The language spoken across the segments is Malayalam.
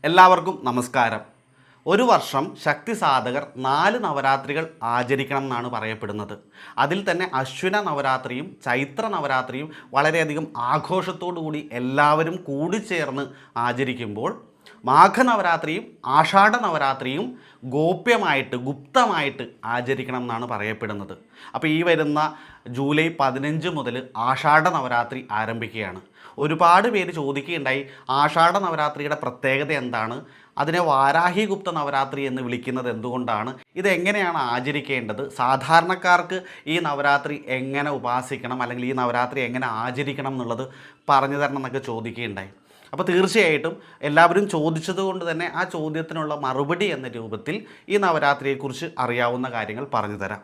എല്ലാവർക്കും നമസ്കാരം. ഒരു വർഷം ശക്തി സാധകർ 4 നവരാത്രികൾ ആചരിക്കണം എന്നാണ് പറയപ്പെടുന്നത്. അതിൽ തന്നെ അശ്വിന നവരാത്രിയും ചൈത്ര നവരാത്രിയും വളരെയധികം ആഘോഷത്തോടുകൂടി എല്ലാവരും കൂടിച്ചേർന്ന് ആചരിക്കുമ്പോൾ മാഘനവരാത്രിയും ആഷാഢ നവരാത്രിയും ഗോപ്യമായിട്ട് ഗുപ്തമായിട്ട് ആചരിക്കണം എന്നാണ് പറയപ്പെടുന്നത്. അപ്പോൾ ഈ വരുന്ന ജൂലൈ 15 മുതൽ ആഷാഢ നവരാത്രി ആരംഭിക്കുകയാണ്. ഒരുപാട് പേര് ചോദിക്കുകയുണ്ടായി, ആഷാഢ നവരാത്രിയുടെ പ്രത്യേകത എന്താണ്, അതിനെ വാരാഹി ഗുപ്ത നവരാത്രി എന്ന് വിളിക്കുന്നത് എന്തുകൊണ്ടാണ്, ഇതെങ്ങനെയാണ് ആചരിക്കേണ്ടത്, സാധാരണക്കാർക്ക് ഈ നവരാത്രി എങ്ങനെ ഉപാസിക്കണം അല്ലെങ്കിൽ ഈ നവരാത്രി എങ്ങനെ ആചരിക്കണം എന്നുള്ളത് പറഞ്ഞു തരണം എന്നൊക്കെ ചോദിക്കുകയുണ്ടായി. അപ്പോൾ തീർച്ചയായിട്ടും എല്ലാവരും ചോദിച്ചതുകൊണ്ട് തന്നെ ആ ചോദ്യത്തിനുള്ള മറുപടി എന്ന രൂപത്തിൽ ഈ നവരാത്രിയെക്കുറിച്ച് അറിയാവുന്ന കാര്യങ്ങൾ പറഞ്ഞു തരാം.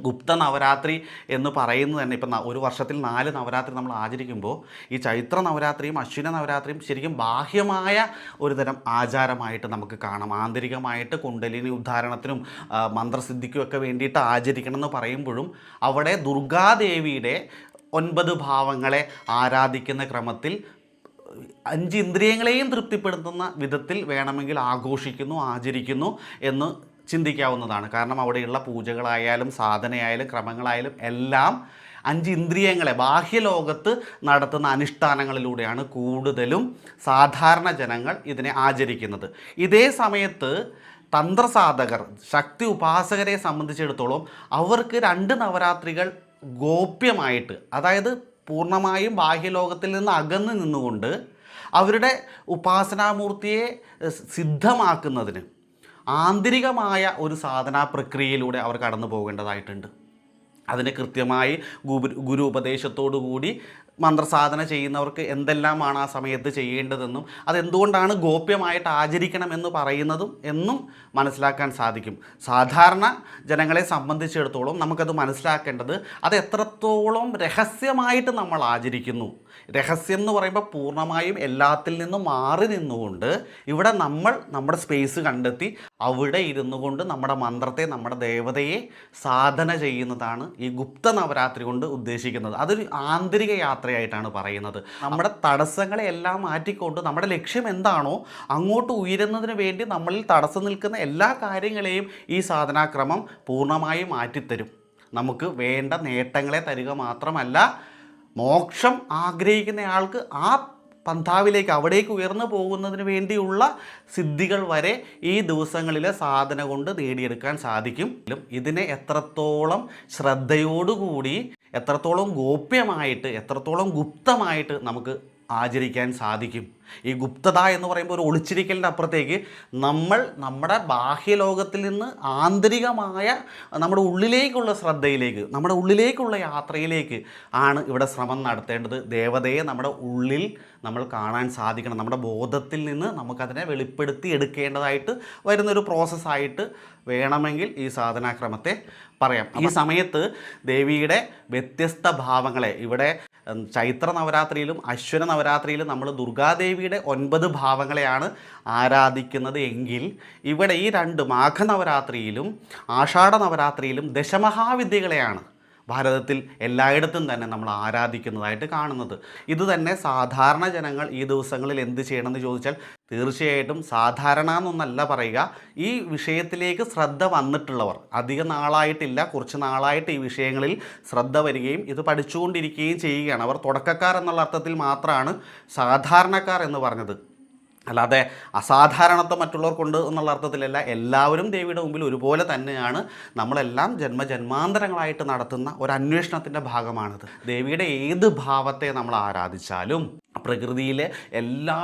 ഗുപ്ത നവരാത്രി എന്ന് പറയുന്നത് തന്നെ ഇപ്പം ഒരു വർഷത്തിൽ 4 നവരാത്രി നമ്മൾ ആചരിക്കുമ്പോൾ ഈ ചൈത്ര നവരാത്രിയും അശ്വിന നവരാത്രിയും ശരിക്കും ബാഹ്യമായ ഒരു തരം ആചാരമായിട്ട് നമുക്ക് കാണാം. ആന്തരികമായിട്ട് കുണ്ടലിനി ഉദ്ധാരണത്തിനും മന്ത്രസിദ്ധിക്കും ഒക്കെ വേണ്ടിയിട്ട് ആചരിക്കണം എന്ന് പറയുമ്പോഴും അവിടെ ദുർഗാദേവിയുടെ 9 ഭാവങ്ങളെ ആരാധിക്കുന്ന ക്രമത്തിൽ 5 ഇന്ദ്രിയങ്ങളെയും തൃപ്തിപ്പെടുത്തുന്ന വിധത്തിൽ വേണമെങ്കിൽ ആഘോഷിക്കുന്നു, ആചരിക്കുന്നു എന്ന് ചിന്തിക്കാവുന്നതാണ്. കാരണം അവിടെയുള്ള പൂജകളായാലും സാധനയായാലും ക്രമങ്ങളായാലും എല്ലാം 5 ഇന്ദ്രിയങ്ങളെ ബാഹ്യലോകത്ത് നടത്തുന്ന അനുഷ്ഠാനങ്ങളിലൂടെയാണ് കൂടുതലും സാധാരണ ജനങ്ങൾ ഇതിനെ ആചരിക്കുന്നത്. ഇതേ സമയത്ത് തന്ത്രസാധകർ, ശക്തി ഉപാസകരെ സംബന്ധിച്ചിടത്തോളം അവർക്ക് 2 നവരാത്രികൾ ഗോപ്യമായിട്ട്, അതായത് പൂർണ്ണമായും ബാഹ്യലോകത്തിൽ നിന്ന് അകന്ന് നിന്നുകൊണ്ട് അവരുടെ ഉപാസനാമൂർത്തിയെ സിദ്ധമാക്കുന്നതിന് ആന്തരികമായ ഒരു സാധനാ പ്രക്രിയയിലൂടെ അവർ കടന്നു പോകേണ്ടതായിട്ടുണ്ട്. അതിന് കൃത്യമായി ഗുരു ഉപദേശത്തോടു കൂടി മന്ത്രസാധന ചെയ്യുന്നവർക്ക് എന്തെല്ലാമാണ് ആ സമയത്ത് ചെയ്യേണ്ടതെന്നും അതെന്തുകൊണ്ടാണ് ഗോപ്യമായിട്ട് ആചരിക്കണമെന്ന് പറയുന്നതും എന്നും മനസ്സിലാക്കാൻ സാധിക്കും. സാധാരണ ജനങ്ങളെ സംബന്ധിച്ചിടത്തോളം നമുക്കത് മനസ്സിലാക്കേണ്ടത് അത് എത്രത്തോളം രഹസ്യമായിട്ട് നമ്മൾ ആചരിക്കുന്നു. രഹസ്യം എന്ന് പറയുമ്പോൾ പൂർണ്ണമായും എല്ലാത്തിൽ നിന്നും മാറി നിന്നുകൊണ്ട് ഇവിടെ നമ്മൾ നമ്മുടെ സ്പേസ് കണ്ടെത്തി അവിടെ ഇരുന്നു കൊണ്ട് നമ്മുടെ മന്ത്രത്തെ, നമ്മുടെ ദേവതയെ സാധന ചെയ്യുന്നതാണ് ഈ ഗുപ്ത നവരാത്രി കൊണ്ട് ഉദ്ദേശിക്കുന്നത്. അതൊരു ആന്തരിക യാത്രയായിട്ടാണ് പറയുന്നത്. നമ്മുടെ തടസ്സങ്ങളെ എല്ലാം മാറ്റിക്കൊണ്ട് നമ്മുടെ ലക്ഷ്യം എന്താണോ അങ്ങോട്ട് ഉയരുന്നതിന് വേണ്ടി നമ്മളിൽ തടസ്സം നിൽക്കുന്ന എല്ലാ കാര്യങ്ങളെയും ഈ സാധനാക്രമം പൂർണ്ണമായും മാറ്റിത്തരും. നമുക്ക് വേണ്ട നേട്ടങ്ങളെ തരിക മാത്രമല്ല, മോക്ഷം ആഗ്രഹിക്കുന്നയാൾക്ക് ആ പന്ഥാവിലേക്ക്, അവിടേക്ക് ഉയർന്നു പോകുന്നതിന് വേണ്ടിയുള്ള സിദ്ധികൾ വരെ ഈ ദിവസങ്ങളിലെ സാധന കൊണ്ട് നേടിയെടുക്കാൻ സാധിക്കും. ഇതിനെ എത്രത്തോളം ശ്രദ്ധയോടുകൂടി, എത്രത്തോളം ഗോപ്യമായിട്ട്, എത്രത്തോളം ഗുപ്തമായിട്ട് നമുക്ക് ആചരിക്കാൻ സാധിക്കും. ഈ ഗുപ്തത എന്ന് പറയുമ്പോൾ ഒരു ഒളിച്ചിരിക്കലിൻ്റെ അപ്പുറത്തേക്ക് നമ്മൾ നമ്മുടെ ബാഹ്യലോകത്തിൽ നിന്ന് ആന്തരികമായ നമ്മുടെ ഉള്ളിലേക്കുള്ള ശ്രദ്ധയിലേക്ക്, നമ്മുടെ ഉള്ളിലേക്കുള്ള യാത്രയിലേക്ക് ആണ് ഇവിടെ ശ്രമം നടത്തേണ്ടത്. ദേവതയെ നമ്മുടെ ഉള്ളിൽ നമ്മൾ കാണാൻ സാധിക്കണം. നമ്മുടെ ബോധത്തിൽ നിന്ന് നമുക്കതിനെ വെളിപ്പെടുത്തി എടുക്കേണ്ടതായിട്ട് വരുന്നൊരു പ്രോസസ്സായിട്ട് വേണമെങ്കിൽ ഈ സാധനാക്രമത്തെ പറയാം. ഈ സമയത്ത് ദേവിയുടെ വ്യത്യസ്ത ഭാവങ്ങളെ, ഇവിടെ ചൈത്ര നവരാത്രിയിലും അശ്വന നവരാത്രിയിലും നമ്മൾ ദുർഗാദേവിയുടെ 9 ഭാവങ്ങളെയാണ് ആരാധിക്കുന്നത് എങ്കിൽ ഇവിടെ ഈ 2 മാഘനവരാത്രിയിലും ആഷാഢ നവരാത്രിയിലും ദശമഹാവിദ്യകളെയാണ് ഭാരതത്തിൽ എല്ലായിടത്തും തന്നെ നമ്മൾ ആരാധിക്കുന്നതായിട്ട് കാണുന്നത്. ഇത് തന്നെ സാധാരണ ജനങ്ങൾ ഈ ദിവസങ്ങളിൽ എന്ത് ചെയ്യണമെന്ന് ചോദിച്ചാൽ തീർച്ചയായിട്ടും സാധാരണ എന്നൊന്നല്ല പറയുക, ഈ വിഷയത്തിലേക്ക് ശ്രദ്ധ വന്നിട്ടുള്ളവർ, അധിക നാളായിട്ടില്ല, കുറച്ച് നാളായിട്ട് ഈ വിഷയങ്ങളിൽ ശ്രദ്ധ വരികയും ഇത് പഠിച്ചുകൊണ്ടിരിക്കുകയും ചെയ്യുകയാണ്. അവർ തുടക്കക്കാർ എന്നുള്ള അർത്ഥത്തിൽ മാത്രമാണ് സാധാരണക്കാർ എന്ന് പറഞ്ഞത്. അല്ലാതെ അസാധാരണത്വം മറ്റുള്ളവർക്കുണ്ട് എന്നുള്ള അർത്ഥത്തിലല്ല. എല്ലാവരും ദേവിയുടെ മുമ്പിൽ ഒരുപോലെ തന്നെയാണ്. നമ്മളെല്ലാം ജന്മജന്മാന്തരങ്ങളായിട്ട് നടത്തുന്ന ഒരു അന്വേഷണത്തിൻ്റെ ഭാഗമാണിത്. ദേവിയുടെ ഏത് ഭാവത്തെ നമ്മൾ ആരാധിച്ചാലും പ്രകൃതിയിലെ എല്ലാ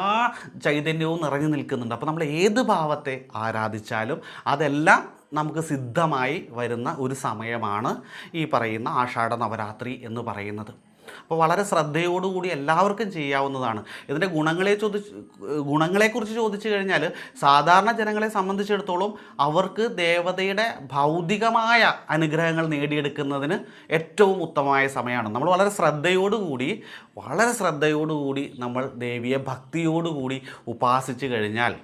ചൈതന്യവും നിറഞ്ഞു നിൽക്കുന്നുണ്ട്. അപ്പോൾ നമ്മൾ ഏത് ഭാവത്തെ ആരാധിച്ചാലും അതെല്ലാം നമുക്ക് സിദ്ധമായി വരുന്ന ഒരു സമയമാണ് ഈ പറയുന്ന ആഷാഢ നവരാത്രി എന്ന് പറയുന്നത്. അപ്പോൾ വളരെ ശ്രദ്ധയോടുകൂടി എല്ലാവർക്കും ചെയ്യാവുന്നതാണ്. ഇതിൻ്റെ ഗുണങ്ങളെക്കുറിച്ച് ചോദിച്ചു കഴിഞ്ഞാൽ സാധാരണ ജനങ്ങളെ സംബന്ധിച്ചിടത്തോളം അവർക്ക് ദേവതയുടെ ഭൗതികമായ അനുഗ്രഹങ്ങൾ നേടിയെടുക്കുന്നതിന് ഏറ്റവും ഉത്തമമായ സമയമാണ്. നമ്മൾ വളരെ ശ്രദ്ധയോടുകൂടി നമ്മൾ ദേവിയെ ഭക്തിയോടുകൂടി ഉപാസിച്ചു കഴിഞ്ഞാൽ,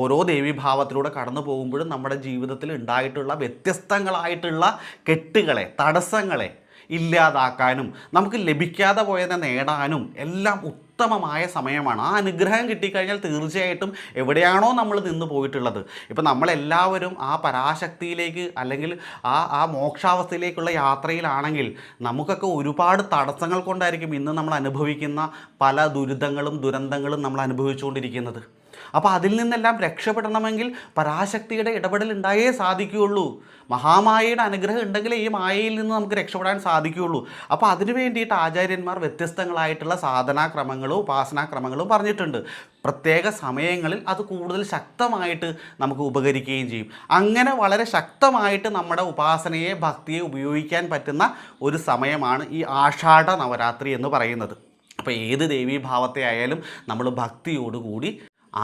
ഓരോ ദേവീഭാവത്തിലൂടെ കടന്നു പോകുമ്പോഴും നമ്മുടെ ജീവിതത്തിൽ ഉണ്ടായിട്ടുള്ള വ്യത്യസ്തങ്ങളായിട്ടുള്ള കെട്ടുകളെ, തടസ്സങ്ങളെ ഇല്ലാതാക്കാനും നമുക്ക് ലഭിക്കാതെ പോയതിനെ നേടാനും എല്ലാം ഉത്തമമായ സമയമാണ്. ആ അനുഗ്രഹം കിട്ടിക്കഴിഞ്ഞാൽ തീർച്ചയായിട്ടും എവിടെയാണോ നമ്മൾ നിന്ന് പോയിട്ടുള്ളത്, ഇപ്പം നമ്മളെല്ലാവരും ആ പരാശക്തിയിലേക്ക് അല്ലെങ്കിൽ ആ മോക്ഷാവസ്ഥയിലേക്കുള്ള യാത്രയിലാണെങ്കിൽ നമുക്കൊക്കെ ഒരുപാട് തടസ്സങ്ങൾ കൊണ്ടായിരിക്കും ഇന്ന് നമ്മൾ അനുഭവിക്കുന്ന പല ദുരിതങ്ങളും ദുരന്തങ്ങളും നമ്മൾ അനുഭവിച്ചുകൊണ്ടിരിക്കുന്നത്. അപ്പോൾ അതിൽ നിന്നെല്ലാം രക്ഷപ്പെടണമെങ്കിൽ പരാശക്തിയുടെ ഇടപെടൽ ഉണ്ടായേ സാധിക്കുകയുള്ളൂ. മഹാമായയുടെ അനുഗ്രഹം ഉണ്ടെങ്കിലേ ഈ മായയിൽ നിന്ന് നമുക്ക് രക്ഷപ്പെടാൻ സാധിക്കുകയുള്ളൂ. അപ്പോൾ അതിനു വേണ്ടിയിട്ട് ആചാര്യന്മാർ വ്യത്യസ്തങ്ങളായിട്ടുള്ള സാധനാക്രമങ്ങളും ഉപാസനാക്രമങ്ങളും പറഞ്ഞിട്ടുണ്ട്. പ്രത്യേക സമയങ്ങളിൽ അത് കൂടുതൽ ശക്തമായിട്ട് നമുക്ക് ഉപകരിക്കുകയും ചെയ്യും. അങ്ങനെ വളരെ ശക്തമായിട്ട് നമ്മുടെ ഉപാസനയെ ഭക്തിയെ ഉപയോഗിക്കാൻ പറ്റുന്ന ഒരു സമയമാണ് ഈ ആഷാഢ നവരാത്രി എന്ന് പറയുന്നത്. അപ്പോൾ ഏത് ദേവീഭാവത്തെ ആയാലും നമ്മൾ ഭക്തിയോടുകൂടി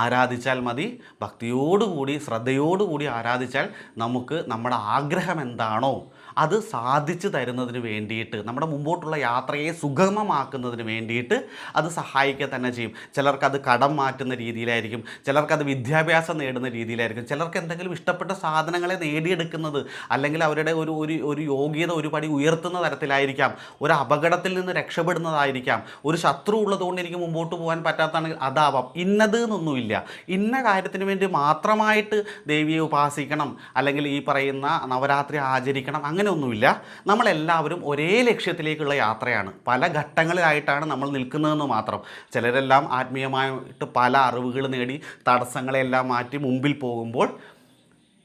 ആരാധിച്ചാൽ മതി. ഭക്തിയോടുകൂടി ശ്രദ്ധയോടുകൂടി ആരാധിച്ചാൽ നമുക്ക് നമ്മുടെ ആഗ്രഹം എന്താണോ അത് സാധിച്ചു തരുന്നതിന് വേണ്ടിയിട്ട്, നമ്മുടെ മുമ്പോട്ടുള്ള യാത്രയെ സുഗമമാക്കുന്നതിന് വേണ്ടിയിട്ട് അത് സഹായിക്കുക തന്നെ ചെയ്യും. ചിലർക്കത് കടം മാറ്റുന്ന രീതിയിലായിരിക്കും, ചിലർക്കത് വിദ്യാഭ്യാസം നേടുന്ന രീതിയിലായിരിക്കും, ചിലർക്ക് എന്തെങ്കിലും ഇഷ്ടപ്പെട്ട സാധനങ്ങളെ നേടിയെടുക്കുന്നത് അല്ലെങ്കിൽ അവരുടെ ഒരു യോഗ്യത ഒരു പടി ഉയർത്തുന്ന തരത്തിലായിരിക്കാം, ഒരു അപകടത്തിൽ നിന്ന് രക്ഷപ്പെടുന്നതായിരിക്കാം, ഒരു ശത്രു ഉള്ളതുകൊണ്ട് എനിക്ക് മുമ്പോട്ട് പോകാൻ പറ്റാത്തതാണെങ്കിൽ അതാവാം. ഇന്നത് എന്നൊന്നുമില്ല. ഇന്ന കാര്യത്തിന് വേണ്ടി മാത്രമായിട്ട് ദേവിയെ ഉപാസിക്കണം അല്ലെങ്കിൽ ഈ പറയുന്ന നവരാത്രി ആചരിക്കണം അങ്ങനെയൊന്നുമില്ല. നമ്മളെല്ലാവരും ഒരേ ലക്ഷ്യത്തിലേക്കുള്ള യാത്രയാണ്. പല ഘട്ടങ്ങളിലായിട്ടാണ് നമ്മൾ നിൽക്കുന്നതെന്ന് മാത്രം. ചിലരെല്ലാം ആത്മീയമായിട്ട് പല അറിവുകൾ നേടി തടസ്സങ്ങളെല്ലാം മാറ്റി മുമ്പിൽ പോകുമ്പോൾ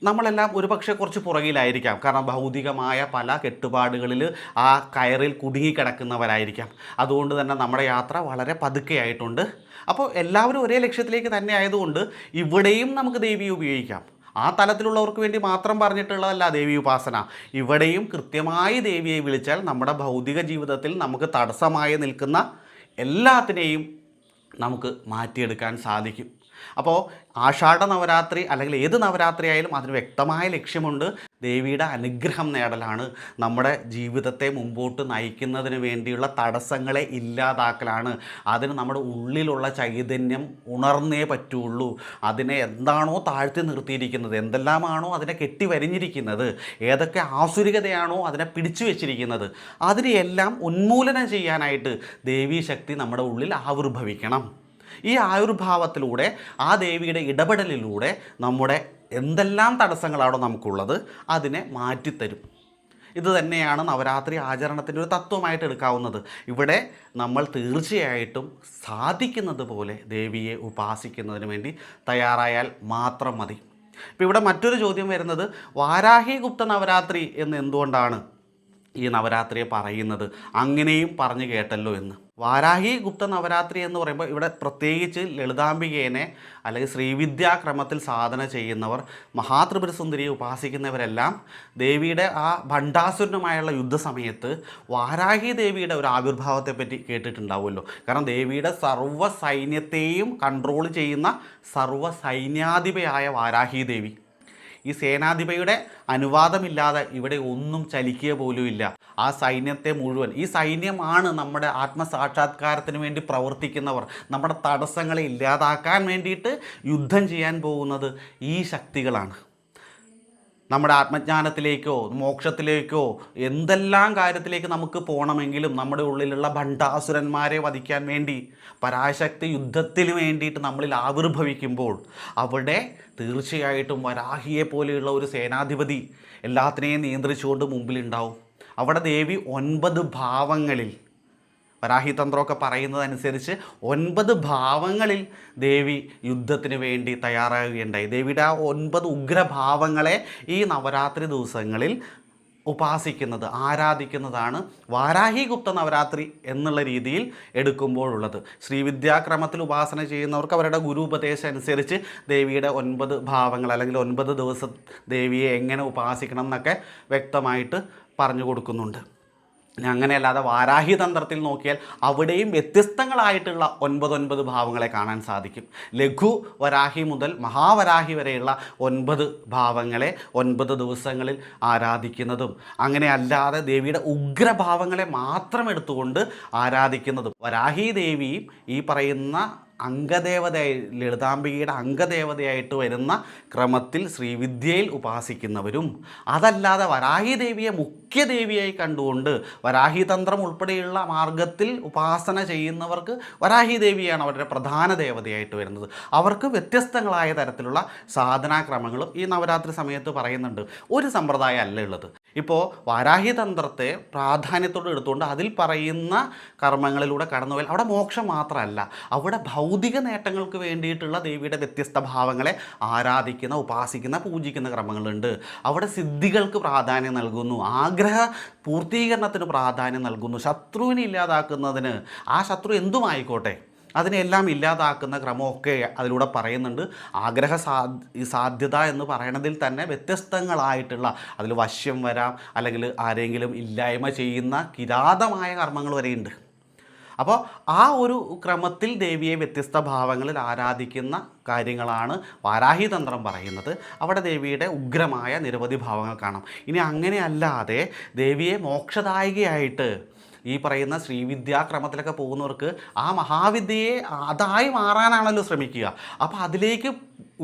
നമ്മളെല്ലാം ഒരുപക്ഷെ കുറച്ച് പുറകിലായിരിക്കാം. കാരണം ഭൗതികമായ പല കെട്ടുപാടുകളിൽ ആ കയറിൽ കുടുങ്ങിക്കിടക്കുന്നവരായിരിക്കാം. അതുകൊണ്ട് തന്നെ നമ്മുടെ യാത്ര വളരെ പതുക്കെയായിട്ടുണ്ട്. അപ്പോൾ എല്ലാവരും ഒരേ ലക്ഷ്യത്തിലേക്ക് തന്നെ ആയതുകൊണ്ട് ഇവിടെയും നമുക്ക് ദേവിയെ ഉപയോഗിക്കാം. ആ തലത്തിലുള്ളവർക്ക് വേണ്ടി മാത്രം പറഞ്ഞിട്ടുള്ളതല്ല ദേവി ഉപാസന. ഇവിടെയും കൃത്യമായി ദേവിയെ വിളിച്ചാൽ നമ്മുടെ ഭൗതിക ജീവിതത്തിൽ നമുക്ക് തടസ്സമായി നിൽക്കുന്ന എല്ലാത്തിനെയും നമുക്ക് മാറ്റിയെടുക്കാൻ സാധിക്കും. അപ്പോൾ ആഷാഢ നവരാത്രി അല്ലെങ്കിൽ ഏത് നവരാത്രി ആയാലും അതിന് വ്യക്തമായ ലക്ഷ്യമുണ്ട്. ദേവിയുടെ അനുഗ്രഹം നേടലാണ്, നമ്മുടെ ജീവിതത്തെ മുമ്പോട്ട് നയിക്കുന്നതിന് വേണ്ടിയുള്ള തടസ്സങ്ങളെ ഇല്ലാതാക്കലാണ്. അതിന് നമ്മുടെ ഉള്ളിലുള്ള ചൈതന്യം ഉണർന്നേ പറ്റുള്ളൂ. അതിനെ എന്താണോ താഴ്ത്തി നിർത്തിയിരിക്കുന്നത്, എന്തെല്ലാമാണോ അതിനെ കെട്ടിവരിഞ്ഞിരിക്കുന്നത്, ഏതൊക്കെ ആസുരികതയാണോ അതിനെ പിടിച്ചു വെച്ചിരിക്കുന്നത്, അതിനെയെല്ലാം ഉന്മൂലനം ചെയ്യാനായിട്ട് ദേവീശക്തി നമ്മുടെ ഉള്ളിൽ ആവിർഭവിക്കണം. ഈ ആവിർഭാവത്തിലൂടെ ആ ദേവിയുടെ ഇടപെടലിലൂടെ നമ്മുടെ എന്തെല്ലാം തടസ്സങ്ങളാണോ നമുക്കുള്ളത് അതിനെ മാറ്റിത്തരും. ഇത് തന്നെയാണ് നവരാത്രി ആചരണത്തിൻ്റെ ഒരു തത്വമായിട്ട് എടുക്കാവുന്നത്. ഇവിടെ നമ്മൾ തീർച്ചയായിട്ടും സാധിക്കുന്നത് പോലെ ദേവിയെ ഉപാസിക്കുന്നതിന് വേണ്ടി തയ്യാറായാൽ മാത്രം മതി. ഇപ്പോൾ ഇവിടെ മറ്റൊരു ചോദ്യം വരുന്നത്, വാരാഹി ഗുപ്ത നവരാത്രി എന്ന് എന്തുകൊണ്ടാണ് ഈ നവരാത്രിയെ പറയുന്നത്? അങ്ങനെയും പറഞ്ഞു കേട്ടല്ലോ എന്ന്. വാരാഹി ഗുപ്ത നവരാത്രി എന്ന് പറയുമ്പോൾ ഇവിടെ പ്രത്യേകിച്ച് ലളിതാംബികേനെ അല്ലെങ്കിൽ ശ്രീവിദ്യാക്രമത്തിൽ സാധന ചെയ്യുന്നവർ, മഹാത്രിപുര സുന്ദരിയെ ഉപാസിക്കുന്നവരെല്ലാം ദേവിയുടെ ആ ഭണ്ഡാസുരനുമായുള്ള യുദ്ധസമയത്ത് വാരാഹി ദേവിയുടെ ഒരു ആവിർഭാവത്തെപ്പറ്റി കേട്ടിട്ടുണ്ടാവുമല്ലോ. കാരണം ദേവിയുടെ സർവ്വ സൈന്യത്തെയും കൺട്രോൾ ചെയ്യുന്ന സർവ്വ സൈന്യാധിപയായ വാരാഹി ദേവി, ഈ സേനാധിപയുടെ അനുവാദമില്ലാതെ ഇവിടെ ഒന്നും ചലിക്കുക പോലുമില്ല. ആ സൈന്യത്തെ മുഴുവൻ, ഈ സൈന്യമാണ് നമ്മുടെ ആത്മസാക്ഷാത്കാരത്തിന് വേണ്ടി പ്രവർത്തിക്കുന്നവർ. നമ്മുടെ തടസ്സങ്ങളെ ഇല്ലാതാക്കാൻ വേണ്ടിയിട്ട് യുദ്ധം ചെയ്യാൻ പോകുന്നത് ഈ ശക്തികളാണ്. നമ്മുടെ ആത്മജ്ഞാനത്തിലേക്കോ മോക്ഷത്തിലേക്കോ എന്തെല്ലാം കാര്യത്തിലേക്ക് നമുക്ക് പോകണമെങ്കിലും നമ്മുടെ ഉള്ളിലുള്ള ഭണ്ഡാസുരന്മാരെ വധിക്കാൻ വേണ്ടി പരാശക്തി യുദ്ധത്തിന് വേണ്ടിയിട്ട് നമ്മളിൽ ആവിർഭവിക്കുമ്പോൾ അവിടെ തീർച്ചയായിട്ടും വരാഹിയെ പോലെയുള്ള ഒരു സേനാധിപതി എല്ലാത്തിനെയും നിയന്ത്രിച്ചുകൊണ്ട് മുമ്പിലുണ്ടാവും. അവിടെ ദേവി 9 ഭാവങ്ങളിൽ, വരാഹി തന്ത്രമൊക്കെ പറയുന്നതനുസരിച്ച് 9 ഭാവങ്ങളിൽ ദേവി യുദ്ധത്തിന് വേണ്ടി തയ്യാറാകുകയുണ്ടായി. ദേവിയുടെ ആ 9 ഉഗ്രഭാവങ്ങളെ ഈ നവരാത്രി ദിവസങ്ങളിൽ ഉപാസിക്കുന്നത് ആരാധിക്കുന്നതാണ് വാരാഹി ഗുപ്ത നവരാത്രി എന്നുള്ള രീതിയിൽ എടുക്കുമ്പോഴുള്ളത്. ശ്രീവിദ്യാക്രമത്തിൽ ഉപാസന ചെയ്യുന്നവർക്ക് അവരുടെ ഗുരു ഉപദേശം അനുസരിച്ച് ദേവിയുടെ 9 ഭാവങ്ങൾ അല്ലെങ്കിൽ 9 ദിവസം ദേവിയെ എങ്ങനെ ഉപാസിക്കണം എന്നൊക്കെ വ്യക്തമായിട്ട് പറഞ്ഞു കൊടുക്കുന്നുണ്ട്. അങ്ങനെയല്ലാതെ വാരാഹി തന്ത്രത്തിൽ നോക്കിയാൽ അവിടെയും വ്യത്യസ്തങ്ങളായിട്ടുള്ള 9 ഭാവങ്ങളെ കാണാൻ സാധിക്കും. ലഘു വരാഹി മുതൽ മഹാവരാഹി വരെയുള്ള 9 ഭാവങ്ങളെ 9 ദിവസങ്ങളിൽ ആരാധിക്കുന്നതും, അങ്ങനെ അല്ലാതെ ദേവിയുടെ ഉഗ്രഭാവങ്ങളെ മാത്രം എടുത്തുകൊണ്ട് ആരാധിക്കുന്നതും. വരാഹി ദേവിയും ഈ പറയുന്ന അംഗദേവതയായി ലളിതാംബികയുടെ അംഗദേവതയായിട്ട് വരുന്ന ക്രമത്തിൽ ശ്രീവിദ്യയിൽ ഉപാസിക്കുന്നവരും, അതല്ലാതെ വരാഹി ദേവിയെ മുഖ്യദേവിയായി കണ്ടുകൊണ്ട് വരാഹി തന്ത്രം ഉൾപ്പെടെയുള്ള മാർഗത്തിൽ ഉപാസന ചെയ്യുന്നവർക്ക് വരാഹി ദേവിയാണ് അവരുടെ പ്രധാന ദേവതയായിട്ട് വരുന്നത്. അവർക്ക് വ്യത്യസ്തങ്ങളായ തരത്തിലുള്ള സാധനാക്രമങ്ങളും ഈ നവരാത്രി സമയത്ത് പറയുന്നുണ്ട്. ഒരു സമ്പ്രദായം അല്ല ഉള്ളത്. ഇപ്പോൾ വാരാഹി തന്ത്രത്തെ പ്രാധാന്യത്തോടെ എടുത്തുകൊണ്ട് അതിൽ പറയുന്ന കർമ്മങ്ങളിലൂടെ കടന്നുപോയാൽ അവിടെ മോക്ഷം മാത്രമല്ല, അവിടെ ഭൗതിക നേട്ടങ്ങൾക്ക് വേണ്ടിയിട്ടുള്ള ദേവിയുടെ വ്യത്യസ്ത ഭാവങ്ങളെ ആരാധിക്കുന്ന, ഉപാസിക്കുന്ന, പൂജിക്കുന്ന ക്രമങ്ങളുണ്ട്. അവിടെ സിദ്ധികൾക്ക് പ്രാധാന്യം നൽകുന്നു, ആഗ്രഹ പൂർത്തീകരണത്തിന് പ്രാധാന്യം നൽകുന്നു, ശത്രുവിനെ ഇല്ലാതാക്കുന്നതിന്, ആ ശത്രു എന്തുമായിക്കോട്ടെ അതിനെല്ലാം ഇല്ലാതാക്കുന്ന ക്രമമൊക്കെ അതിലൂടെ പറയുന്നുണ്ട്. ആഗ്രഹ സാധ്യത എന്ന് പറയണതിൽ തന്നെ വ്യത്യസ്തങ്ങളായിട്ടുള്ള, അതിൽ വശ്യം വരാം, അല്ലെങ്കിൽ ആരെങ്കിലും ഇല്ലായ്മ ചെയ്യുന്ന കിരാതമായ കർമ്മങ്ങൾ വരെയുണ്ട്. അപ്പോൾ ആ ഒരു ക്രമത്തിൽ ദേവിയെ വ്യത്യസ്ത ഭാവങ്ങളിൽ ആരാധിക്കുന്ന കാര്യങ്ങളാണ് വാരാഹി തന്ത്രം പറയുന്നത്. അവിടെ ദേവിയുടെ ഉഗ്രമായ നിരവധി ഭാവങ്ങൾ കാണാം. ഇനി അങ്ങനെയല്ലാതെ ദേവിയെ മോക്ഷദായികയായിട്ട് ഈ പറയുന്ന ശ്രീവിദ്യാക്രമത്തിലൊക്കെ പോകുന്നവർക്ക് ആ മഹാവിദ്യയെ അതായി മാറാനാണല്ലോ ശ്രമിക്കുക. അപ്പോൾ അതിലേക്ക്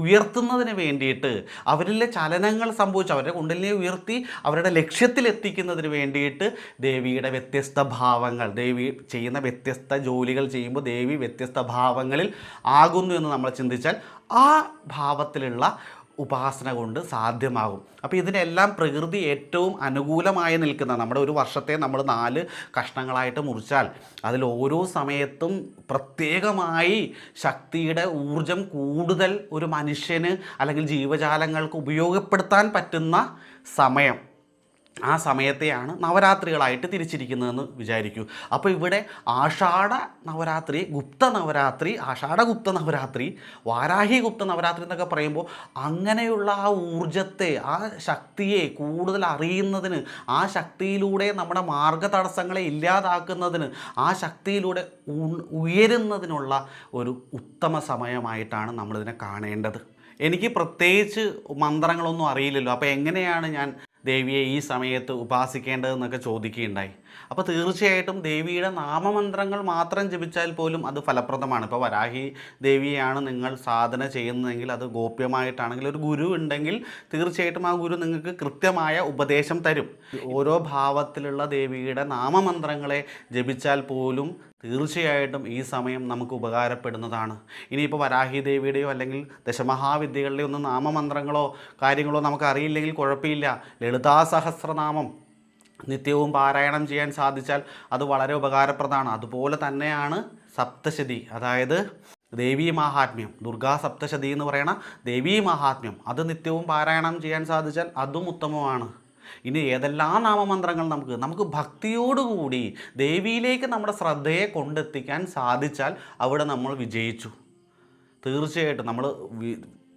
ഉയർത്തുന്നതിന് വേണ്ടിയിട്ട്, അവരിലെ ചലനങ്ങൾ സംഭവിച്ച് അവരുടെ കുണ്ടലിനെ ഉയർത്തി അവരുടെ ലക്ഷ്യത്തിലെത്തിക്കുന്നതിന് വേണ്ടിയിട്ട് ദേവിയുടെ വ്യത്യസ്ത ഭാവങ്ങൾ, ദേവി ചെയ്യുന്ന വ്യത്യസ്ത ജോലികൾ ചെയ്യുമ്പോൾ ദേവി വ്യത്യസ്ത ഭാവങ്ങളിൽ ആകുന്നു എന്ന് നമ്മൾ ചിന്തിച്ചാൽ ആ ഭാവത്തിലുള്ള ഉപാസന കൊണ്ട് സാധ്യമാകും. അപ്പോൾ ഇതിനെല്ലാം പ്രകൃതി ഏറ്റവും അനുകൂലമായി നിൽക്കുന്ന, നമ്മുടെ ഒരു വർഷത്തെ നമ്മൾ 4 കഷ്ണങ്ങളായിട്ട് മുറിച്ചാൽ അതിൽ ഓരോ സമയത്തും പ്രത്യേകമായി ശക്തിയുടെ ഊർജം കൂടുതൽ ഒരു മനുഷ്യന് അല്ലെങ്കിൽ ജീവജാലങ്ങൾക്ക് ഉപയോഗപ്പെടുത്താൻ പറ്റുന്ന സമയം, ആ സമയത്തെയാണ് നവരാത്രികളായിട്ട് തിരിച്ചിരിക്കുന്നതെന്ന് വിചാരിക്കൂ. അപ്പോൾ ഇവിടെ ആഷാഢ നവരാത്രി, ഗുപ്ത നവരാത്രി, ആഷാഢഗുപ്ത നവരാത്രി, വാരാഹി ഗുപ്ത നവരാത്രി എന്നൊക്കെ പറയുമ്പോൾ അങ്ങനെയുള്ള ആ ഊർജത്തെ, ആ ശക്തിയെ കൂടുതൽ അറിയുന്നതിന്, ആ ശക്തിയിലൂടെ നമ്മുടെ മാർഗതടസ്സങ്ങളെ ഇല്ലാതാക്കുന്നതിന്, ആ ശക്തിയിലൂടെ ഉയരുന്നതിനുള്ള ഒരു ഉത്തമ സമയമായിട്ടാണ് നമ്മളിതിനെ കാണേണ്ടത്. എനിക്ക് പ്രത്യേകിച്ച് മന്ത്രങ്ങളൊന്നും അറിയില്ലല്ലോ, അപ്പോൾ എങ്ങനെയാണ് ഞാൻ ദേവിയെ ഈ സമയത്ത് ഉപാസിക്കേണ്ടതെന്നൊക്കെ ചോദിക്കുകയുണ്ടായി. അപ്പോൾ തീർച്ചയായിട്ടും ദേവിയുടെ നാമമന്ത്രങ്ങൾ മാത്രം ജപിച്ചാൽ പോലും അത് ഫലപ്രദമാണ്. ഇപ്പോൾ വരാഹി ദേവിയാണ് നിങ്ങൾ സാധന ചെയ്യുന്നതെങ്കിൽ, അത് ഗോപ്യമായിട്ടാണെങ്കിൽ ഒരു ഗുരു ഉണ്ടെങ്കിൽ തീർച്ചയായിട്ടും ആ ഗുരു നിങ്ങൾക്ക് കൃത്യമായ ഉപദേശം തരും. ഓരോ ഭാവത്തിലുള്ള ദേവിയുടെ നാമമന്ത്രങ്ങളെ ജപിച്ചാൽ പോലും തീർച്ചയായിട്ടും ഈ സമയം നമുക്ക് ഉപകാരപ്പെടുന്നതാണ്. ഇനിയിപ്പോൾ വരാഹി ദേവിയുടെയോ അല്ലെങ്കിൽ ദശമഹാവിദ്യകളുടെയോ ഒന്നും നാമമന്ത്രങ്ങളോ കാര്യങ്ങളോ നമുക്ക് അറിയില്ലെങ്കിൽ കുഴപ്പമില്ല. ലളിതാ സഹസ്രനാമം നിത്യവും പാരായണം ചെയ്യാൻ സാധിച്ചാൽ അത് വളരെ ഉപകാരപ്രദമാണ്. അതുപോലെ തന്നെയാണ് സപ്തശതി, അതായത് ദേവീ മാഹാത്മ്യം, ദുർഗാ സപ്തശതി എന്ന് പറയണ ദേവീ മാഹാത്മ്യം, അത് നിത്യവും പാരായണം ചെയ്യാൻ സാധിച്ചാൽ അതും ഉത്തമമാണ്. ഇനി ഏതെല്ലാം നാമമന്ത്രങ്ങൾ നമുക്ക് ഭക്തിയോടുകൂടി ദേവിയിലേക്ക് നമ്മുടെ ശ്രദ്ധയെ കൊണ്ടെത്തിക്കാൻ സാധിച്ചാൽ അവിടെ നമ്മൾ വിജയിച്ചു. തീർച്ചയായിട്ടും നമ്മൾ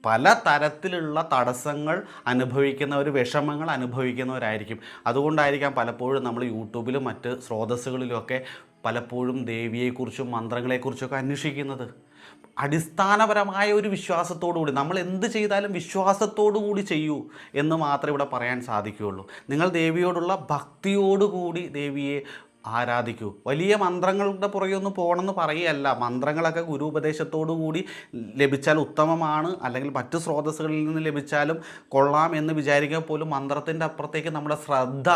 പല തരത്തിലുള്ള തടസ്സങ്ങൾ അനുഭവിക്കുന്നവർ, വിഷമങ്ങൾ അനുഭവിക്കുന്നവരായിരിക്കും. അതുകൊണ്ടായിരിക്കാം പലപ്പോഴും നമ്മൾ യൂട്യൂബിലും മറ്റ് സ്രോതസ്സുകളിലുമൊക്കെ പലപ്പോഴും ദേവിയെക്കുറിച്ചും മന്ത്രങ്ങളെക്കുറിച്ചൊക്കെ അന്വേഷിക്കുന്നത്. അടിസ്ഥാനപരമായ ഒരു വിശ്വാസത്തോടു കൂടി നമ്മൾ എന്ത് ചെയ്താലും വിശ്വാസത്തോടു കൂടി ചെയ്യൂ എന്ന് മാത്രമേ ഇവിടെ പറയാൻ സാധിക്കുകയുള്ളൂ. നിങ്ങൾ ദേവിയോടുള്ള ഭക്തിയോടുകൂടി ദേവിയെ ആരാധിക്കൂ. വലിയ മന്ത്രങ്ങളുടെ പുറകെയൊന്നും പോകണമെന്ന് പറയുകയല്ല. മന്ത്രങ്ങളൊക്കെ ഗുരു ഉപദേശത്തോടു കൂടി ലഭിച്ചാൽ ഉത്തമമാണ്, അല്ലെങ്കിൽ മറ്റു സ്രോതസ്സുകളിൽ നിന്ന് ലഭിച്ചാലും കൊള്ളാം എന്ന് വിചാരിക്കുക പോലും മന്ത്രത്തിൻ്റെ അപ്പുറത്തേക്ക് നമ്മുടെ ശ്രദ്ധ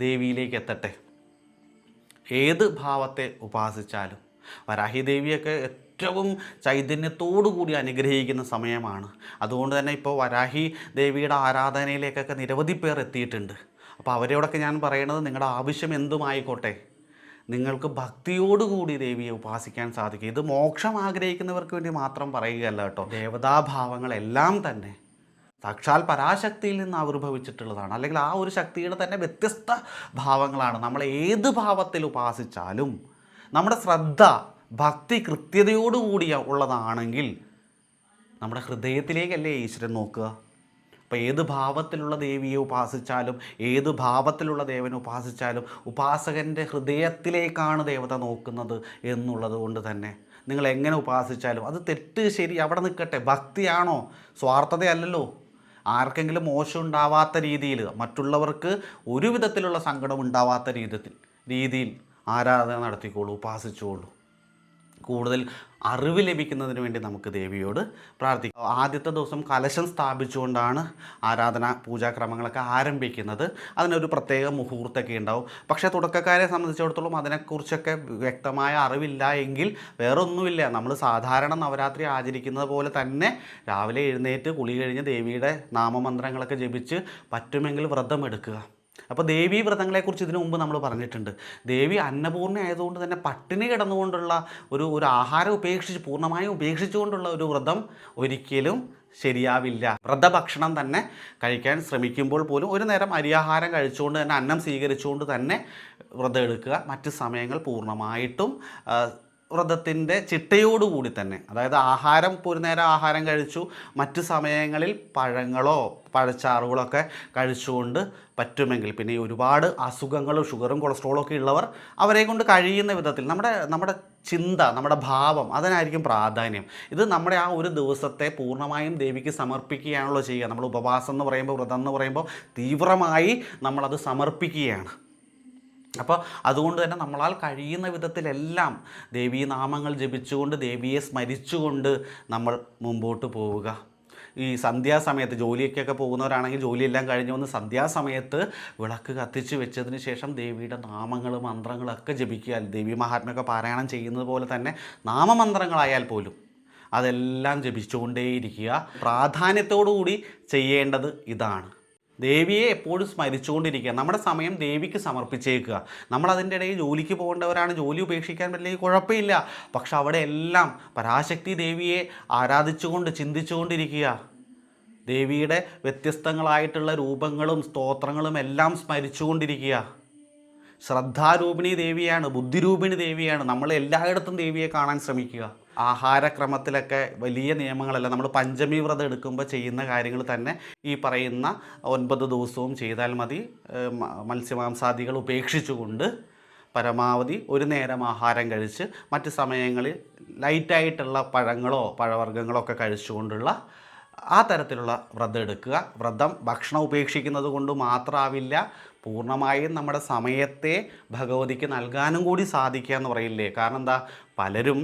ദേവിയിലേക്ക് എത്തട്ടെ. ഏത് ഭാവത്തെ ഉപാസിച്ചാലും വരാഹി ദേവിയൊക്കെ ഏറ്റവും ചൈതന്യത്തോടു കൂടി അനുഗ്രഹിക്കുന്ന സമയമാണ്. അതുകൊണ്ട് തന്നെ ഇപ്പോൾ വരാഹി ദേവിയുടെ ആരാധനയിലേക്കൊക്കെ നിരവധി പേർ എത്തിയിട്ടുണ്ട്. അപ്പോൾ അവരോടൊക്കെ ഞാൻ പറയുന്നത്, നിങ്ങളുടെ ആവശ്യം എന്തുമായിക്കോട്ടെ, നിങ്ങൾക്ക് ഭക്തിയോടുകൂടി ദേവിയെ ഉപാസിക്കാൻ സാധിക്കും. ഇത് മോക്ഷം ആഗ്രഹിക്കുന്നവർക്ക് വേണ്ടി മാത്രം പറയുകയല്ല കേട്ടോ. ദേവതാഭാവങ്ങളെല്ലാം തന്നെ സാക്ഷാൽ പരാശക്തിയിൽ നിന്ന് ആവിർഭവിച്ചിട്ടുള്ളതാണ്, അല്ലെങ്കിൽ ആ ഒരു ശക്തിയുടെ തന്നെ വ്യത്യസ്ത ഭാവങ്ങളാണ്. നമ്മൾ ഏത് ഭാവത്തിൽ ഉപാസിച്ചാലും നമ്മുടെ ശ്രദ്ധ ഭക്തി കൃത്യതയോടുകൂടി ഉള്ളതാണെങ്കിൽ നമ്മുടെ ഹൃദയത്തിലേക്കല്ലേ ഈശ്വരൻ നോക്കുക. അപ്പോൾ ഏത് ഭാവത്തിലുള്ള ദേവിയെ ഉപാസിച്ചാലും, ഏത് ഭാവത്തിലുള്ള ദേവനെ ഉപാസിച്ചാലും ഉപാസകൻ്റെ ഹൃദയത്തിലേക്കാണ് ദേവത നോക്കുന്നത് എന്നുള്ളത് കൊണ്ട് തന്നെ നിങ്ങൾ എങ്ങനെ ഉപാസിച്ചാലും അത് തെറ്റ് ശരി അവിടെ നിൽക്കട്ടെ. ഭക്തിയാണോ, സ്വാർത്ഥതയല്ലല്ലോ. ആർക്കെങ്കിലും മോശം ഉണ്ടാവാത്ത രീതിയിൽ, മറ്റുള്ളവർക്ക് ഒരു വിധത്തിലുള്ള സങ്കടം ഉണ്ടാവാത്ത രീതിയിൽ ആരാധന നടത്തിക്കോളൂ, ഉപാസിച്ചോളൂ. കൂടുതൽ അറിവ് ലഭിക്കുന്നതിന് വേണ്ടി നമുക്ക് ദേവിയോട് പ്രാർത്ഥിക്കാം. ആദ്യത്തെ ദിവസം കലശം സ്ഥാപിച്ചുകൊണ്ടാണ് ആരാധന പൂജാക്രമങ്ങളൊക്കെ ആരംഭിക്കുന്നത്. അതിനൊരു പ്രത്യേക മുഹൂർത്തമൊക്കെ ഉണ്ടാവും. പക്ഷേ തുടക്കക്കാരെ സംബന്ധിച്ചിടത്തോളം അതിനെക്കുറിച്ചൊക്കെ വ്യക്തമായ അറിവില്ല എങ്കിൽ വേറെ ഒന്നുമില്ല, നമ്മൾ സാധാരണ നവരാത്രി ആചരിക്കുന്നത് പോലെ തന്നെ രാവിലെ എഴുന്നേറ്റ് കുളി കഴിഞ്ഞ് ദേവിയുടെ നാമമന്ത്രങ്ങളൊക്കെ ജപിച്ച് പറ്റുമെങ്കിൽ വ്രതം എടുക്കുക. അപ്പോൾ ദേവീ വ്രതങ്ങളെക്കുറിച്ച് ഇതിനു മുമ്പ് നമ്മൾ പറഞ്ഞിട്ടുണ്ട്. ദേവി അന്നപൂർണ്ണ ആയതുകൊണ്ട് തന്നെ പട്ടിണി കിടന്നുകൊണ്ടുള്ള ഒരു ആഹാരം പൂർണ്ണമായും ഉപേക്ഷിച്ചുകൊണ്ടുള്ള ഒരു വ്രതം ഒരിക്കലും ശരിയാവില്ല. വ്രതഭക്ഷണം തന്നെ കഴിക്കാൻ ശ്രമിക്കുമ്പോൾ പോലും ഒരു നേരം അരിയാഹാരം കഴിച്ചുകൊണ്ട് തന്നെ, അന്നം സ്വീകരിച്ചുകൊണ്ട് തന്നെ വ്രതം എടുക്കുക. മറ്റ് സമയങ്ങൾ പൂർണ്ണമായിട്ടും വ്രതത്തിൻ്റെ ചിട്ടയോടുകൂടി തന്നെ, അതായത് ആഹാരം ഇപ്പോൾ ഒരു നേരം ആഹാരം കഴിച്ചു, മറ്റ് സമയങ്ങളിൽ പഴങ്ങളോ പഴച്ചാറുകളൊക്കെ കഴിച്ചുകൊണ്ട് പറ്റുമെങ്കിൽ, പിന്നെ ഈ ഒരുപാട് അസുഖങ്ങളും ഷുഗറും കൊളസ്ട്രോളും ഒക്കെ ഉള്ളവർ അവരെ കൊണ്ട് കഴിയുന്ന വിധത്തിൽ നമ്മുടെ ചിന്ത, നമ്മുടെ ഭാവം അതിനായിരിക്കും പ്രാധാന്യം. ഇത് നമ്മുടെ ആ ഒരു ദിവസത്തെ പൂർണ്ണമായും ദേവിക്ക് സമർപ്പിക്കുകയാണല്ലോ ചെയ്യുക. നമ്മൾ ഉപവാസം എന്ന് പറയുമ്പോൾ, വ്രതം എന്ന് പറയുമ്പോൾ തീവ്രമായി നമ്മളത് സമർപ്പിക്കുകയാണ്. അപ്പോൾ അതുകൊണ്ട് തന്നെ നമ്മളാൽ കഴിയുന്ന വിധത്തിലെല്ലാം ദേവീ നാമങ്ങൾ ജപിച്ചുകൊണ്ട് ദേവിയെ സ്മരിച്ചുകൊണ്ട് നമ്മൾ മുമ്പോട്ട് പോവുക. ഈ സന്ധ്യാസമയത്ത് ജോലിയൊക്കെ പോകുന്നവരാണെങ്കിൽ ജോലിയെല്ലാം കഴിഞ്ഞ് വന്ന് സന്ധ്യാസമയത്ത് വിളക്ക് കത്തിച്ച് വെച്ചതിന് ശേഷം ദേവിയുടെ നാമങ്ങളും മന്ത്രങ്ങളൊക്കെ ജപിക്കുക. ദേവി മഹാത്മ്യമൊക്കെ പാരായണം ചെയ്യുന്നത് പോലെ തന്നെ നാമമന്ത്രങ്ങളായാൽ പോലും അതെല്ലാം ജപിച്ചുകൊണ്ടേയിരിക്കുക. പ്രാധാന്യത്തോടുകൂടി ചെയ്യേണ്ടത് ഇതാണ്. ദേവിയെ എപ്പോഴും സ്മരിച്ചുകൊണ്ടിരിക്കുക. നമ്മുടെ സമയം ദേവിക്ക് സമർപ്പിച്ചേക്കുക. നമ്മളതിൻ്റെ ഇടയിൽ ജോലിക്ക് പോകേണ്ടവരാണ്, ജോലി ഉപേക്ഷിക്കാൻ പറ്റില്ലെങ്കിൽ കുഴപ്പമില്ല. പക്ഷെ അവിടെ എല്ലാം പരാശക്തി ദേവിയെ ആരാധിച്ചുകൊണ്ട് ചിന്തിച്ചുകൊണ്ടിരിക്കുക. ദേവിയുടെ വ്യത്യസ്തങ്ങളായിട്ടുള്ള രൂപങ്ങളും സ്തോത്രങ്ങളും എല്ലാം സ്മരിച്ചുകൊണ്ടിരിക്കുക. ശ്രദ്ധാരൂപിണി ദേവിയാണ്, ബുദ്ധിരൂപിണി ദേവിയാണ്. നമ്മൾ എല്ലായിടത്തും ദേവിയെ കാണാൻ ശ്രമിക്കുക. ആഹാരക്രമത്തിലൊക്കെ വലിയ നിയമങ്ങളല്ല. നമ്മൾ പഞ്ചമി വ്രതം എടുക്കുമ്പോൾ ചെയ്യുന്ന കാര്യങ്ങൾ തന്നെ ഈ പറയുന്ന 9 ദിവസവും ചെയ്താൽ മതി. മത്സ്യമാംസാദികൾ ഉപേക്ഷിച്ചുകൊണ്ട് പരമാവധി ഒരു നേരം ആഹാരം കഴിച്ച് മറ്റ് സമയങ്ങളിൽ ലൈറ്റായിട്ടുള്ള പഴങ്ങളോ പഴവർഗ്ഗങ്ങളോ ഒക്കെ കഴിച്ചുകൊണ്ടുള്ള ആ തരത്തിലുള്ള വ്രതം എടുക്കുക. വ്രതം ഭക്ഷണം ഉപേക്ഷിക്കുന്നത് കൊണ്ട് മാത്രമാവില്ല, പൂർണ്ണമായും നമ്മുടെ സമയത്തെ ഭഗവതിക്ക് നൽകാനും കൂടി സാധിക്കുക എന്ന് പറയില്ലേ. കാരണം എന്താ, പലരും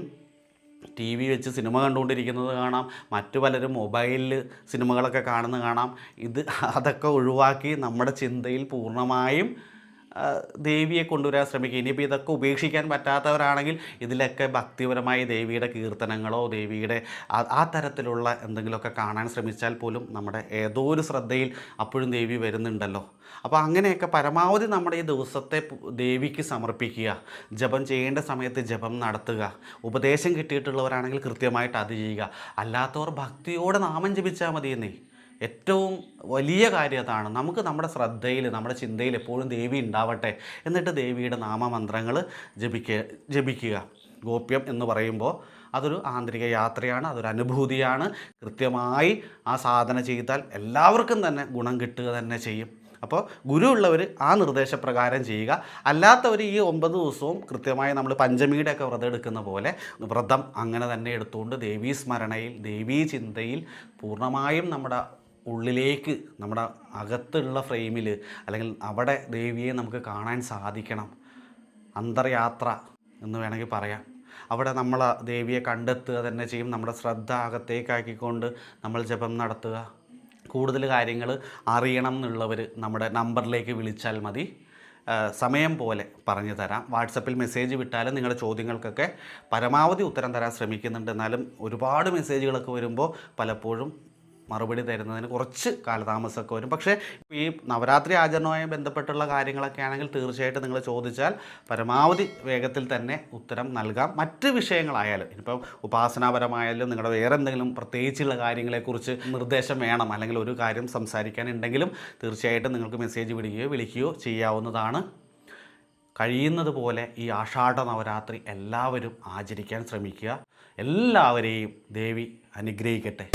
ടി വി വെച്ച് സിനിമ കണ്ടുകൊണ്ടിരിക്കുന്നത് കാണാം, മറ്റു പലരും മൊബൈലിൽ സിനിമകളൊക്കെ കാണുന്നത് കാണാം. അതൊക്കെ ഒഴിവാക്കി നമ്മുടെ ചിന്തയിൽ പൂർണ്ണമായും ദേവിയെ കൊണ്ടുവരാൻ ശ്രമിക്കുക. ഇനിയിപ്പോൾ ഇതൊക്കെ ഉപേക്ഷിക്കാൻ പറ്റാത്തവരാണെങ്കിൽ ഇതിലൊക്കെ ഭക്തിപരമായി ദേവിയുടെ കീർത്തനങ്ങളോ ദേവിയുടെ ആ തരത്തിലുള്ള എന്തെങ്കിലുമൊക്കെ കാണാൻ ശ്രമിച്ചാൽ പോലും നമ്മുടെ ഏതോ ഒരു ശ്രദ്ധയിൽ അപ്പോഴും ദേവി വരുന്നുണ്ടല്ലോ. അപ്പോൾ അങ്ങനെയൊക്കെ പരമാവധി നമ്മുടെ ഈ ദിവസത്തെ ദേവിക്ക് സമർപ്പിക്കുക. ജപം ചെയ്യേണ്ട സമയത്ത് ജപം നടത്തുക. ഉപദേശം കിട്ടിയിട്ടുള്ളവരാണെങ്കിൽ കൃത്യമായിട്ട് അത് ചെയ്യുക. അല്ലാത്തവർ ഭക്തിയോടെ നാമം ജപിച്ചാൽ മതിയെന്നേ. ഏറ്റവും വലിയ കാര്യം അതാണ്. നമുക്ക് നമ്മുടെ നമ്മുടെ ചിന്തയിൽ എപ്പോഴും ദേവി ഉണ്ടാവട്ടെ. എന്നിട്ട് ദേവിയുടെ നാമമന്ത്രങ്ങൾ ജപിക്കുക. ഗോപ്യം എന്ന് പറയുമ്പോൾ അതൊരു ആന്തരിക യാത്രയാണ്, അതൊരു അനുഭൂതിയാണ്. കൃത്യമായി ആ സാധന ചെയ്താൽ എല്ലാവർക്കും തന്നെ ഗുണം കിട്ടുക തന്നെ ചെയ്യും. അപ്പോൾ ഗുരു ഉള്ളവർ ആ നിർദ്ദേശപ്രകാരം ചെയ്യുക. അല്ലാത്തവർ ഈ 9 ദിവസവും കൃത്യമായി നമ്മൾ പഞ്ചമിയുടെയൊക്കെ വ്രതം എടുക്കുന്ന പോലെ വ്രതം അങ്ങനെ തന്നെ എടുത്തുകൊണ്ട് ദേവീ സ്മരണയിൽ ദേവീ ചിന്തയിൽ പൂർണ്ണമായും നമ്മുടെ ഉള്ളിലേക്ക്, നമ്മുടെ അകത്തുള്ള ഫ്രെയിമിൽ അല്ലെങ്കിൽ അവിടെ ദേവിയെ നമുക്ക് കാണാൻ സാധിക്കണം. അന്തർയാത്ര എന്ന് വേണമെങ്കിൽ പറയാം. അവിടെ നമ്മൾ ദേവിയെ കണ്ടെത്തുക തന്നെ ചെയ്യും. നമ്മുടെ ശ്രദ്ധ അകത്തേക്കാക്കിക്കൊണ്ട് നമ്മൾ ജപം നടത്തുക. കൂടുതൽ കാര്യങ്ങൾ അറിയണം എന്നുള്ളവർ നമ്മുടെ നമ്പറിലേക്ക് വിളിച്ചാൽ മതി. സമയം പോലെ പറഞ്ഞു തരാം. വാട്സപ്പിൽ മെസ്സേജ് വിട്ടാലും നിങ്ങളുടെ ചോദ്യങ്ങൾക്കൊക്കെ പരമാവധി ഉത്തരം തരാൻ ശ്രമിക്കുന്നുണ്ട്. എന്നാലും ഒരുപാട് മെസ്സേജുകളൊക്കെ വരുമ്പോൾ പലപ്പോഴും മറുപടി തരുന്നതിന് കുറച്ച് കാലതാമസമൊക്കെ വരും. പക്ഷേ ഈ നവരാത്രി ആചരണവുമായി ബന്ധപ്പെട്ടുള്ള കാര്യങ്ങളൊക്കെ ആണെങ്കിൽ തീർച്ചയായിട്ടും നിങ്ങൾ ചോദിച്ചാൽ പരമാവധി വേഗത്തിൽ തന്നെ ഉത്തരം നൽകാം. മറ്റ് വിഷയങ്ങളായാലും ഇനിയിപ്പം ഉപാസനാപരമായാലും നിങ്ങളുടെ വേറെ എന്തെങ്കിലും പ്രത്യേകിച്ചുള്ള കാര്യങ്ങളെക്കുറിച്ച് നിർദ്ദേശം വേണം, അല്ലെങ്കിൽ ഒരു കാര്യം സംസാരിക്കാനുണ്ടെങ്കിലും തീർച്ചയായിട്ടും നിങ്ങൾക്ക് മെസ്സേജ് വിളിക്കുകയോ ചെയ്യാവുന്നതാണ്. കഴിയുന്നത് പോലെ ഈ ആഷാഢ നവരാത്രി എല്ലാവരും ആചരിക്കാൻ ശ്രമിക്കുക. എല്ലാവരെയും ദേവി അനുഗ്രഹിക്കട്ടെ.